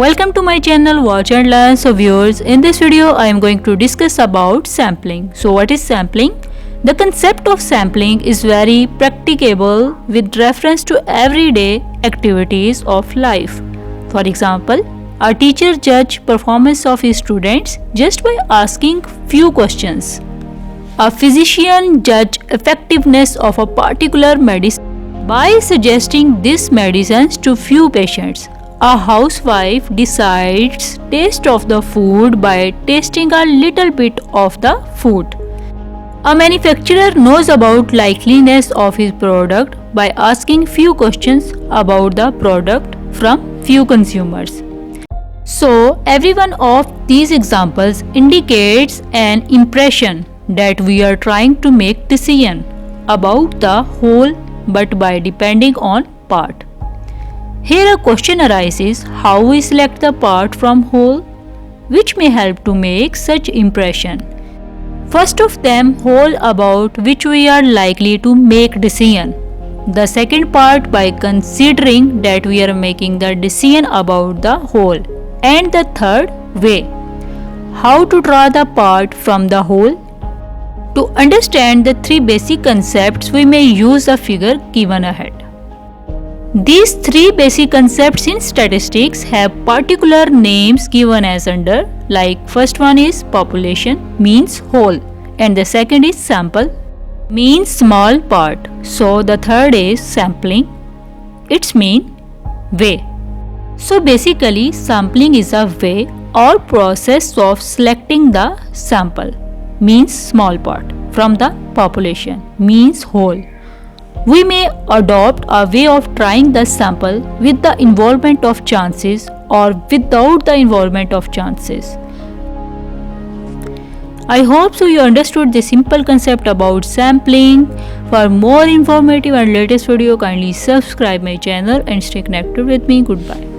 Welcome to my channel Watch and Learn. So viewers, in this video I am going to discuss about sampling. So what is sampling? The concept of sampling is very practicable with reference to everyday activities of life. For example, a teacher judges performance of his students just by asking few questions. A physician judges effectiveness of a particular medicine by suggesting these medicines to few patients. A housewife decides taste of the food by tasting a little bit of the food. A manufacturer knows about likeliness of his product by asking few questions about the product from few consumers. So, every one of these examples indicates an impression that we are trying to make decision about the whole but by depending on part. Here a question arises how we select the part from whole, which may help to make such impression. First of them, whole about which we are likely to make decision. The second part by considering that we are making the decision about the whole. And the third way, how to draw the part from the whole. To understand the three basic concepts, we may use a figure given ahead. These three basic concepts in statistics have particular names given as under, like first one is population, means whole, and the second is sample, means small part. So the third is sampling, its mean way. So basically sampling is a way or process of selecting the sample, means small part, from the population, means whole. We may adopt a way of trying the sample with the involvement of chances or without the involvement of chances. I hope so you understood the simple concept about sampling. For more informative and latest video, kindly subscribe my channel and stay connected with me. Goodbye.